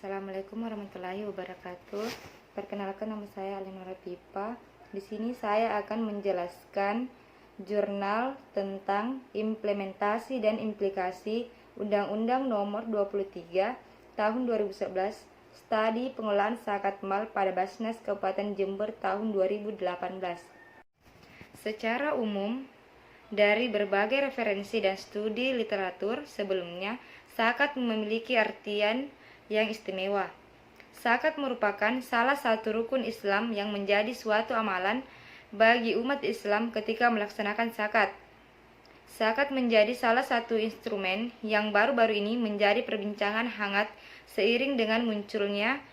Assalamualaikum warahmatullahi wabarakatuh. Perkenalkan, nama saya Alinora Pipa. Di sini saya akan menjelaskan jurnal tentang implementasi dan implikasi Undang-Undang Nomor 23 Tahun 2011 Studi Pengelolaan Zakat Mal pada Basnas Kabupaten Jember tahun 2018. Secara umum, dari berbagai referensi dan studi literatur sebelumnya, zakat memiliki artian yang istimewa. Zakat merupakan salah satu rukun Islam yang menjadi suatu amalan bagi umat Islam ketika melaksanakan zakat. Zakat menjadi salah satu instrumen yang baru-baru ini menjadi perbincangan hangat seiring dengan munculnya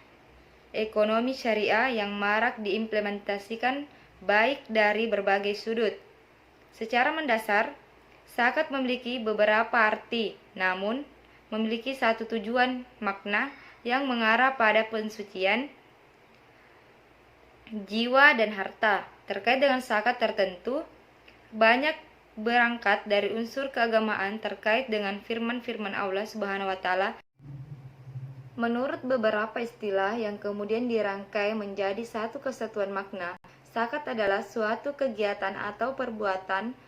ekonomi syariah yang marak diimplementasikan baik dari berbagai sudut. Secara mendasar, zakat memiliki beberapa arti, namun memiliki satu tujuan makna yang mengarah pada pensucian jiwa dan harta. Terkait dengan zakat tertentu, banyak berangkat dari unsur keagamaan terkait dengan firman-firman Allah Subhanahu wa taala. Menurut beberapa istilah yang kemudian dirangkai menjadi satu kesatuan makna, zakat adalah suatu kegiatan atau perbuatan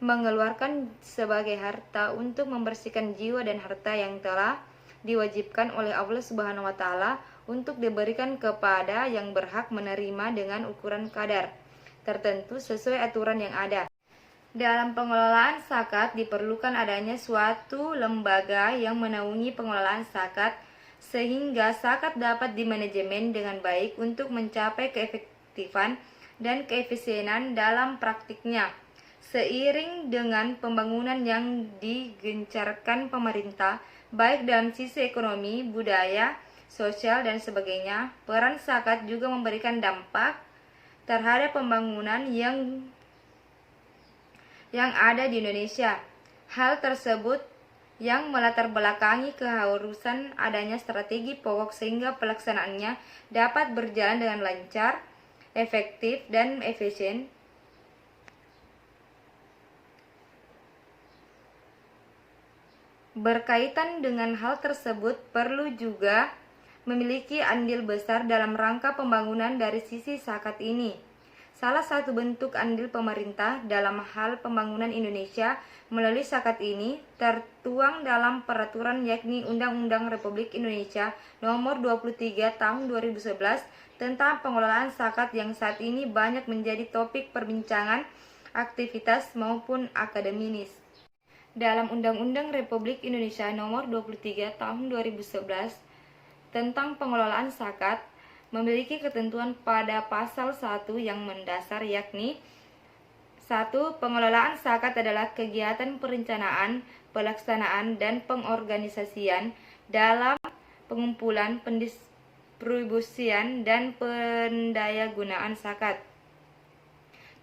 mengeluarkan sebagai harta untuk membersihkan jiwa dan harta yang telah diwajibkan oleh Allah Subhanahu wa taala untuk diberikan kepada yang berhak menerima dengan ukuran kadar tertentu sesuai aturan yang ada. Dalam pengelolaan zakat diperlukan adanya suatu lembaga yang menaungi pengelolaan zakat sehingga zakat dapat dimanajemen dengan baik untuk mencapai keefektifan dan keefisienan dalam praktiknya. Seiring dengan pembangunan yang digencarkan pemerintah, baik dalam sisi ekonomi, budaya, sosial, dan sebagainya, peran zakat juga memberikan dampak terhadap pembangunan yang ada di Indonesia. Hal tersebut yang melatar belakangi keharusan adanya strategi pokok sehingga pelaksanaannya dapat berjalan dengan lancar, efektif, dan efisien. Berkaitan dengan hal tersebut, perlu juga memiliki andil besar dalam rangka pembangunan dari sisi zakat ini. Salah satu bentuk andil pemerintah dalam hal pembangunan Indonesia melalui zakat ini tertuang dalam peraturan yakni Undang-Undang Republik Indonesia Nomor 23 Tahun 2011 tentang pengelolaan zakat yang saat ini banyak menjadi topik perbincangan aktivitas maupun akademis. Dalam Undang-Undang Republik Indonesia Nomor 23 Tahun 2011 tentang pengelolaan zakat memiliki ketentuan pada pasal 1 yang mendasar yakni 1. Pengelolaan zakat adalah kegiatan perencanaan, pelaksanaan, dan pengorganisasian dalam pengumpulan, pendistribusian, dan pendayagunaan zakat.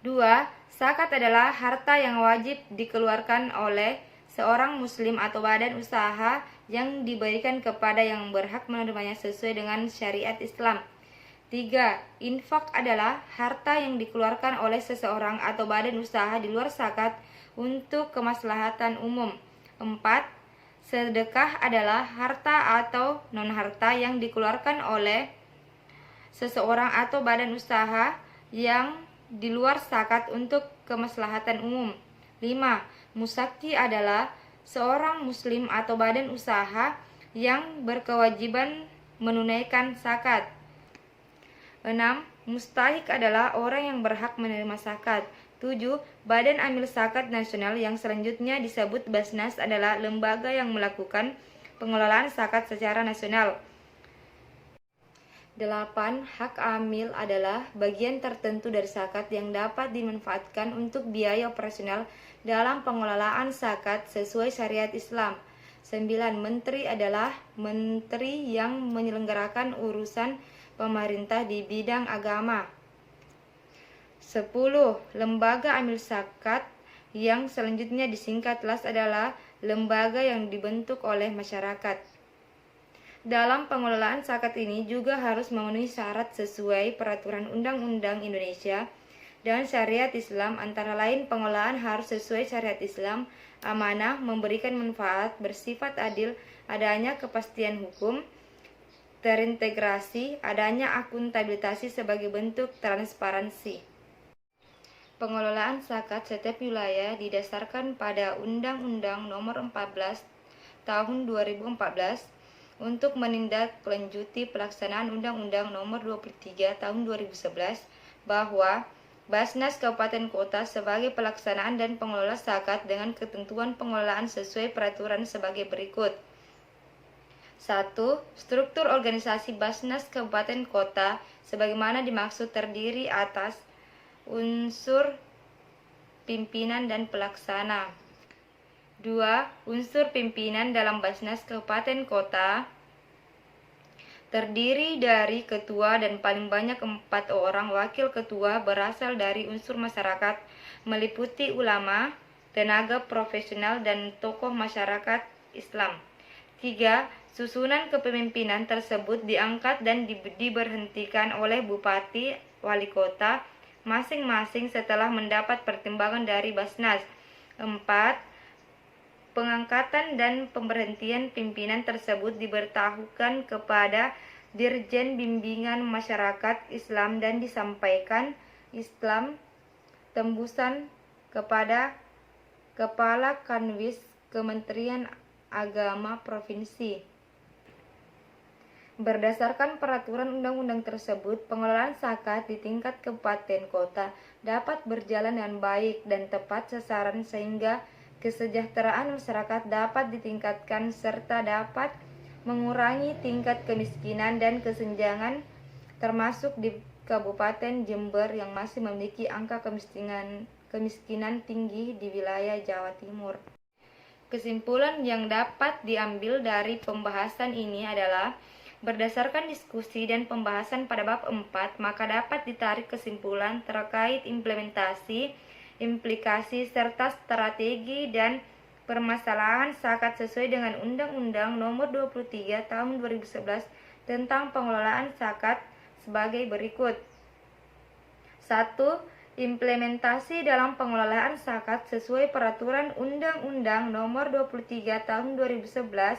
2. Zakat adalah harta yang wajib dikeluarkan oleh seorang muslim atau badan usaha yang diberikan kepada yang berhak menerimanya sesuai dengan syariat Islam. 3. Infak adalah harta yang dikeluarkan oleh seseorang atau badan usaha di luar zakat untuk kemaslahatan umum. 4. Sedekah adalah harta atau non-harta yang dikeluarkan oleh seseorang atau badan usaha yang di luar zakat untuk kemaslahatan umum. 5. Musaki adalah seorang muslim atau badan usaha yang berkewajiban menunaikan zakat. 6. Mustahik adalah orang yang berhak menerima zakat. 7. Badan Amil Zakat Nasional yang selanjutnya disebut Basnas adalah lembaga yang melakukan pengelolaan zakat secara nasional. 8. Hak amil adalah bagian tertentu dari zakat yang dapat dimanfaatkan untuk biaya operasional dalam pengelolaan zakat sesuai syariat Islam. 9. Menteri adalah menteri yang menyelenggarakan urusan pemerintah di bidang agama. 10. Lembaga amil zakat yang selanjutnya disingkat LAS adalah lembaga yang dibentuk oleh masyarakat. Dalam pengelolaan zakat ini juga harus memenuhi syarat sesuai peraturan Undang-Undang Indonesia dan syariat Islam, antara lain pengelolaan harus sesuai syariat Islam, amanah, memberikan manfaat, bersifat adil, adanya kepastian hukum, terintegrasi, adanya akuntabilitas sebagai bentuk transparansi. Pengelolaan zakat setiap wilayah didasarkan pada Undang-Undang Nomor 14 Tahun 2014 untuk menindaklanjuti pelaksanaan Undang-Undang Nomor 23 Tahun 2011 bahwa Basnas Kabupaten Kota sebagai pelaksanaan dan pengelola zakat dengan ketentuan pengelolaan sesuai peraturan sebagai berikut. 1. Struktur organisasi Basnas Kabupaten Kota sebagaimana dimaksud terdiri atas unsur pimpinan dan pelaksana. 2. Unsur pimpinan dalam Basnas Kabupaten Kota terdiri dari ketua dan paling banyak 4 orang wakil ketua berasal dari unsur masyarakat meliputi ulama, tenaga profesional, dan tokoh masyarakat Islam. 3. Susunan kepemimpinan tersebut diangkat dan diberhentikan oleh Bupati Wali Kota masing-masing setelah mendapat pertimbangan dari Basnas. 4. Pengangkatan dan pemberhentian pimpinan tersebut diberitahukan kepada Dirjen Bimbingan Masyarakat Islam dan disampaikan Islam tembusan kepada Kepala Kanwis Kementerian Agama Provinsi. Berdasarkan peraturan undang-undang tersebut, pengelolaan zakat di tingkat kabupaten kota dapat berjalan dengan baik dan tepat sasaran sehingga kesejahteraan masyarakat dapat ditingkatkan serta dapat mengurangi tingkat kemiskinan dan kesenjangan termasuk di Kabupaten Jember yang masih memiliki angka kemiskinan tinggi di wilayah Jawa Timur. Kesimpulan yang dapat diambil dari pembahasan ini adalah berdasarkan diskusi dan pembahasan pada bab 4, maka dapat ditarik kesimpulan terkait implementasi, implikasi, serta strategi dan permasalahan zakat sesuai dengan Undang-Undang Nomor 23 Tahun 2011 tentang pengelolaan zakat sebagai berikut. 1. Implementasi dalam pengelolaan zakat sesuai peraturan Undang-Undang Nomor 23 Tahun 2011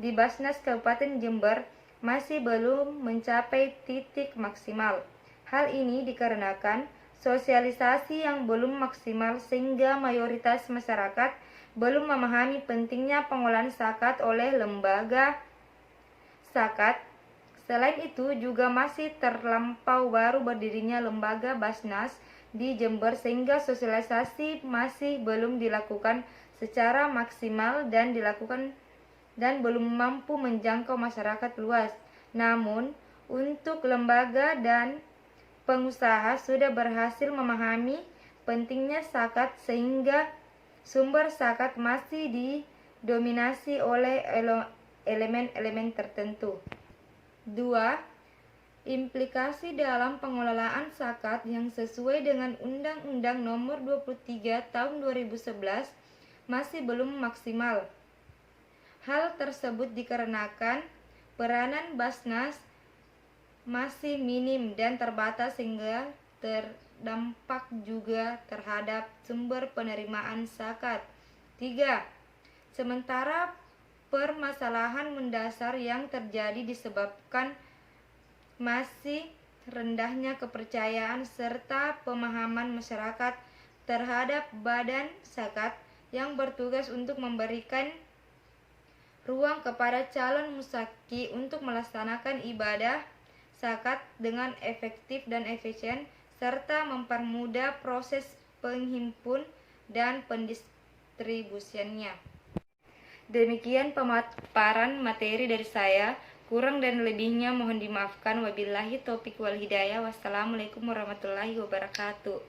di Basnas Kabupaten Jember masih belum mencapai titik maksimal. Hal ini dikarenakan sosialisasi yang belum maksimal sehingga mayoritas masyarakat belum memahami pentingnya pengolahan zakat oleh lembaga zakat. Selain itu juga masih terlampau baru berdirinya lembaga Basnas di Jember sehingga sosialisasi masih belum dilakukan secara maksimal dan belum mampu menjangkau masyarakat luas. Namun, untuk lembaga dan pengusaha sudah berhasil memahami pentingnya zakat sehingga sumber zakat masih didominasi oleh elemen-elemen tertentu. 2. Implikasi dalam pengelolaan zakat yang sesuai dengan Undang-Undang Nomor 23 Tahun 2011 masih belum maksimal. Hal tersebut dikarenakan peranan Basnas masih minim dan terbatas sehingga terdampak juga terhadap sumber penerimaan zakat. 3. Sementara permasalahan mendasar yang terjadi disebabkan masih rendahnya kepercayaan serta pemahaman masyarakat terhadap badan zakat yang bertugas untuk memberikan ruang kepada calon muzaki untuk melaksanakan ibadah zakat dengan efektif dan efisien serta mempermudah proses penghimpun dan pendistribusiannya. Demikian pemaparan materi dari saya. Kurang dan lebihnya mohon dimaafkan. Wabillahi taufiq wal hidayah. Wassalamualaikum warahmatullahi wabarakatuh.